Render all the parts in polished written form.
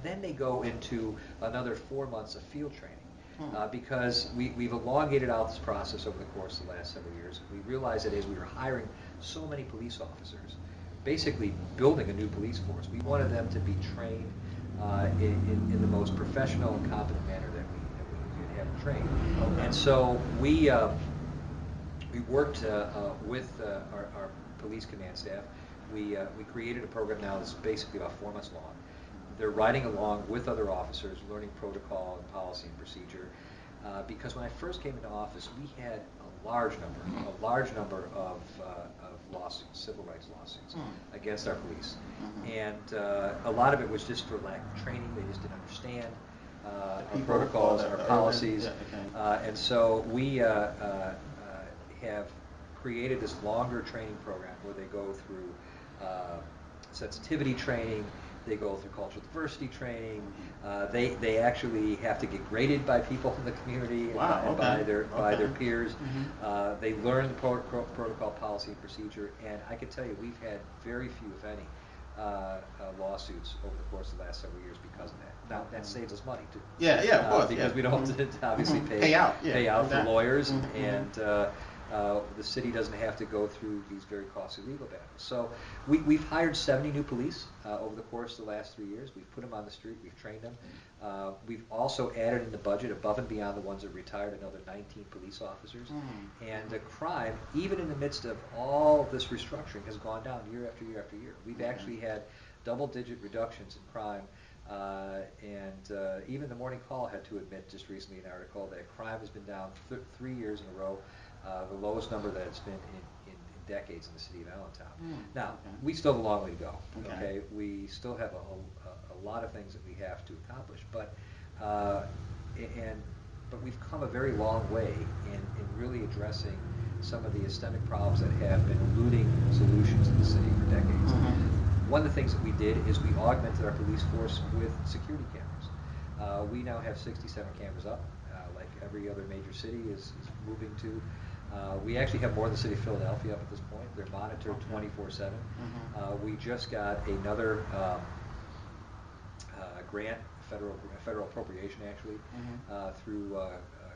then they go into another 4 months of field training. Because we've elongated out this process over the course of the last several years. We realized that as we were hiring so many police officers, basically building a new police force, we wanted them to be trained in the most professional and competent manner that we could have them trained. Okay. And so we worked with our police command staff. We created a program now that's basically about 4 months long. They're riding along with other officers, learning protocol and policy and procedure. Because when I first came into office, we had a large number of lawsuits, civil rights lawsuits, against our police. And a lot of it was just for lack of training. They just didn't understand our protocols and our policies. And so we have created this longer training program where they go through sensitivity training. They go through cultural diversity training. They actually have to get graded by people in the community and by their peers. They learn the protocol, policy, and procedure. And I can tell you, we've had very few, if any, lawsuits over the course of the last several years because of that. Now that saves us money too. Yeah, of course. Because we don't have to obviously pay out for lawyers, and the city doesn't have to go through these very costly legal battles. So we've hired 70 new police over the course of the last 3 years. We've put them on the street. We've trained them. We've also added in the budget, above and beyond the ones that retired, another 19 police officers. And the crime, even in the midst of all this restructuring, has gone down year after year after year. We've actually had double-digit reductions in crime. And even the Morning Call had to admit just recently in an article that crime has been down 3 years in a row. The lowest number that it's been in decades in the city of Allentown. Now, we still have a long way to go. Okay, we still have a lot of things that we have to accomplish, but we've come a very long way in really addressing some of the systemic problems that have been eluding solutions in the city for decades. One of the things that we did is we augmented our police force with security cameras. We now have 67 cameras up, like every other major city is moving to. We actually have more than the city of Philadelphia up at this point. They're monitored 24/7. We just got another grant, federal appropriation actually, through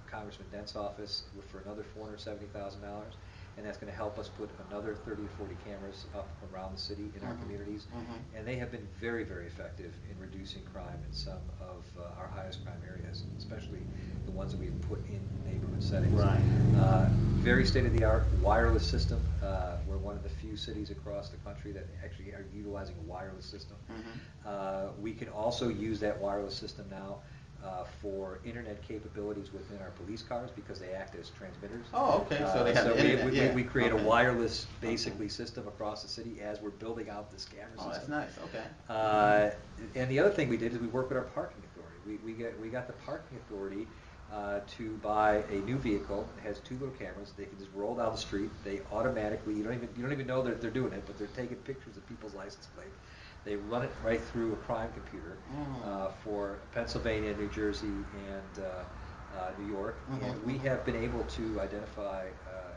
Congressman Dent's office for another $470,000, and that's going to help us put another 30 to 40 cameras up around the city in our communities. And they have been very, very effective in reducing crime in some of our highest crime areas, especially the ones that we've put in neighborhood settings. Very state-of-the-art wireless system. We're one of the few cities across the country that actually are utilizing a wireless system. We can also use that wireless system now for internet capabilities within our police cars because they act as transmitters. Oh, okay. So they have the internet. We create a wireless, basically, system across the city as we're building out this camera system. Oh, that's nice. Okay. And the other thing we did is we worked with our parking authority. We got the parking authority to buy a new vehicle. It has 2 little cameras. They can just roll down the street. They automatically, you don't even know that they're doing it, but they're taking pictures of people's license plates. They run it right through a crime computer for Pennsylvania, New Jersey, and New York. And we have been able to identify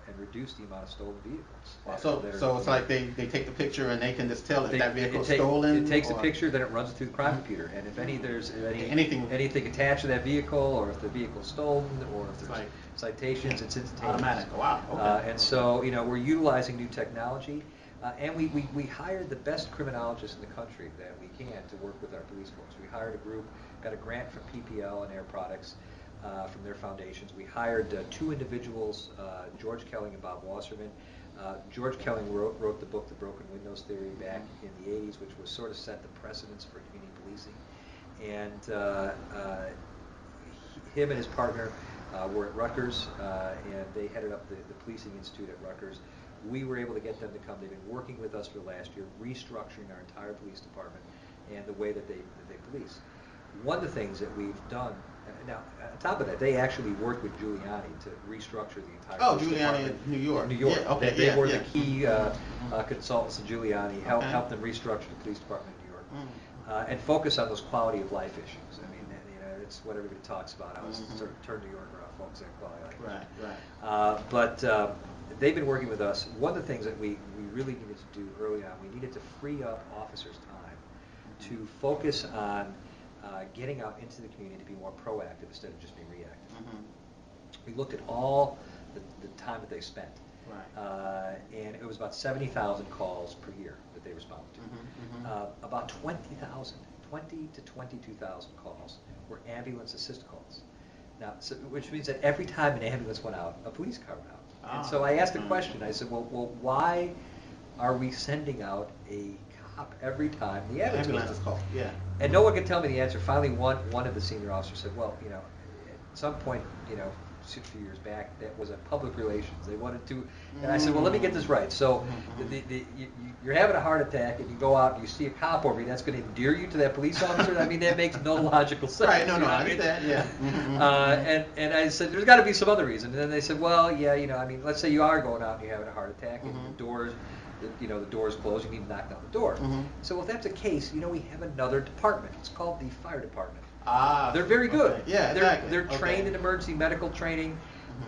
and reduce the amount of stolen vehicles. So it's like they take the picture and they can just tell if that vehicle is stolen? It takes a picture, then it runs it through the crime computer. And if there's anything attached to that vehicle, or if the vehicle's stolen, or if there's citations, it's instantaneous. Automatic. Wow. Okay. And so, we're utilizing new technology. And we hired the best criminologists in the country that we can to work with our police force. We hired a group, got a grant from PPL and Air Products from their foundations. We hired 2 individuals, George Kelling and Bob Wasserman. George Kelling wrote the book, The Broken Windows Theory, back in the 80s, which was sort of set the precedence for community policing. And him and his partner were at Rutgers, and they headed up the Policing Institute at Rutgers. We were able to get them to come. They've been working with us for the last year, restructuring our entire police department and the way that they police. One of the things that we've done, now on top of that, they actually worked with Giuliani to restructure the entire police department. Giuliani in New York. New York. Yeah, okay, they were the key consultants to Giuliani, helped them restructure the police department in New York, and focus on those quality of life issues. I mean, it's what everybody talks about. I was sort of turn New York around, focusing on quality of life. Right. But they've been working with us. One of the things that we really needed to do early on, we needed to free up officers' time to focus on getting out into the community to be more proactive instead of just being reactive. Mm-hmm. We looked at all the time that they spent. Right. And it was about 70,000 calls per year that they responded to. Mm-hmm. Mm-hmm. About 20 to 22,000 calls were ambulance assist calls. Now, which means that every time an ambulance went out, a police car went out. And so I asked a question. I said, well, why are we sending out a cop every time the ambulance Ambulance is goes out? called, yeah. And no one could tell me the answer. Finally, one of the senior officers said, well, at some point, a few years back, that was a public relations. They wanted to, and I said, well, let me get this right. So you're having a heart attack, and you go out and you see a cop over you. That's going to endear you to that police officer? I mean, that makes no logical sense. Right, no, I understand, yeah. And I said, there's got to be some other reason. And then they said, well, yeah, I mean, let's say you are going out and you're having a heart attack, and the door's closed, you need to knock down the door. So if that's the case, we have another department. It's called the fire department. They're very good. Okay. Yeah, exactly. They're trained in emergency medical training.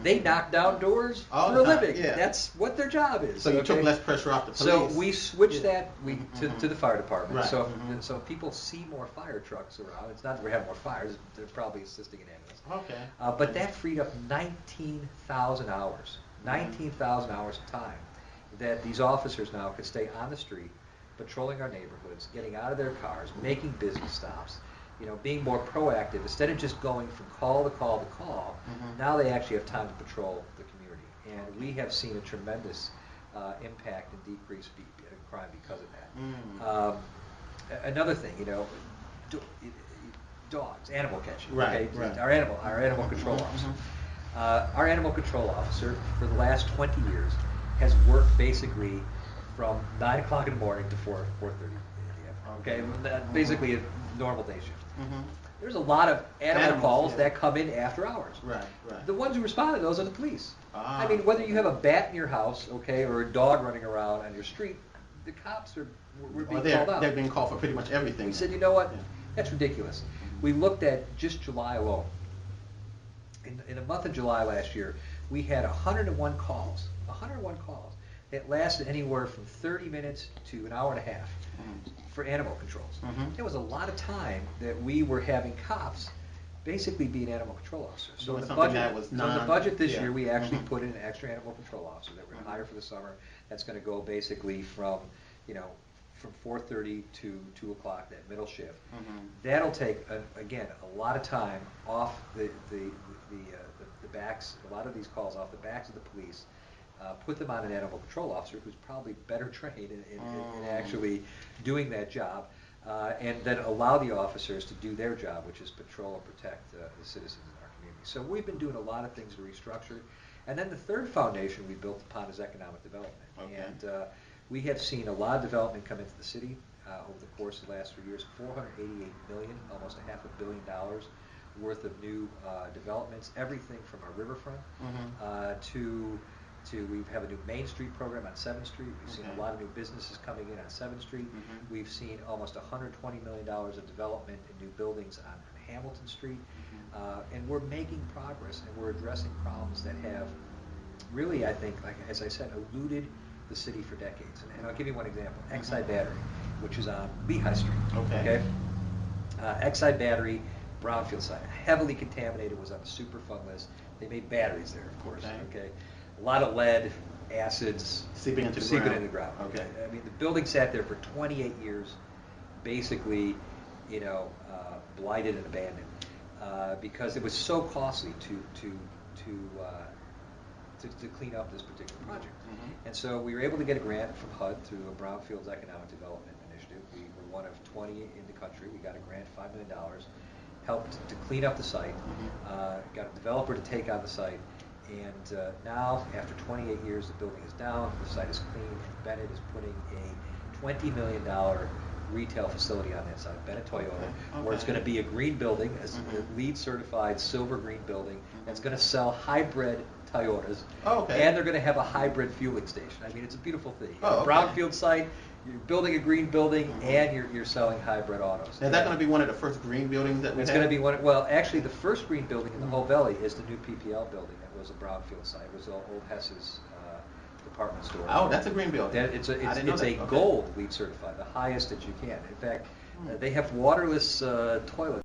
They knock down doors All for the a time, living. yeah. That's what their job is. So you took less pressure off the police. So we switched that to the fire department. Right. So people see more fire trucks around. It's not that we're having more fires. They're probably assisting in ambulance. Okay. But that freed up 19,000 hours. 19,000 hours of time that these officers now could stay on the street, patrolling our neighborhoods, getting out of their cars, making business stops, being more proactive. Instead of just going from call to call to call, now they actually have time to patrol the community. And we have seen a tremendous impact and decrease in crime because of that. Another thing, dogs, animal catching. Right, Okay? right. Our animal control officer. Our animal control officer, for the last 20 years, has worked basically from 9 o'clock in the morning to 4:30 in the afternoon. Okay, basically a normal day shift. There's a lot of animal calls that come in after hours. Right. The ones who respond to those are the police. I mean, whether you have a bat in your house, okay, or a dog running around on your street, the cops we're being called out. They're being called for pretty much everything. We said, you know what? That's ridiculous. We looked at just July alone. In the month of July last year, we had 101 calls. 101 calls that lasted anywhere from 30 minutes to an hour and a half for animal controls. There was a lot of time that we were having cops basically being animal control officers. So in the budget this year, we actually put in an extra animal control officer that we're going to hire for the summer. That's going to go basically from 4:30 to 2 o'clock, that middle shift. That'll take again a lot of time off the backs, a lot of these calls off the backs of the police. Put them on an animal control officer who's probably better trained in actually doing that job, and then allow the officers to do their job, which is patrol and protect the citizens in our community. So we've been doing a lot of things to restructure. And then the third foundation we built upon is economic development. And we have seen a lot of development come into the city over the course of the last 3 years. $488 million, almost $500 million worth of new developments. Everything from our riverfront to we have a new Main Street program on 7th Street. We've seen a lot of new businesses coming in on 7th Street. We've seen almost $120 million of development in new buildings on Hamilton Street. And we're making progress, and we're addressing problems that have really, I think, like as I said, eluded the city for decades. And I'll give you one example. Exide Battery, which is on Lehigh Street. Okay. Exide Battery, brownfield site, heavily contaminated, was on the Superfund list. They made batteries there, of course. Okay. A lot of lead, acids seeping into the ground. Okay. I mean, the building sat there for 28 years, basically, blighted and abandoned, because it was so costly to clean up this particular project. And so we were able to get a grant from HUD through a Brownfields Economic Development Initiative. We were one of 20 in the country. We got a grant, $5 million, helped to clean up the site, got a developer to take on the site. And now, after 28 years, the building is down, the site is clean, and Bennett is putting a $20 million retail facility on that site, Bennett Toyota, where it's going to be a green building, a LEED certified silver green building, that's going to sell hybrid Toyotas, and they're going to have a hybrid fueling station. I mean, it's a beautiful thing. Brownfield site, you're building a green building, and you're selling hybrid autos. Now, is that going to be one of the first green buildings that we have? It's going to be one. Well, actually, the first green building in the whole valley is the new PPL building. That was a brownfield site. It was old Hess's department store. Oh, that's a green building. It's a gold LEED certified, the highest that you can. In fact, they have waterless toilets.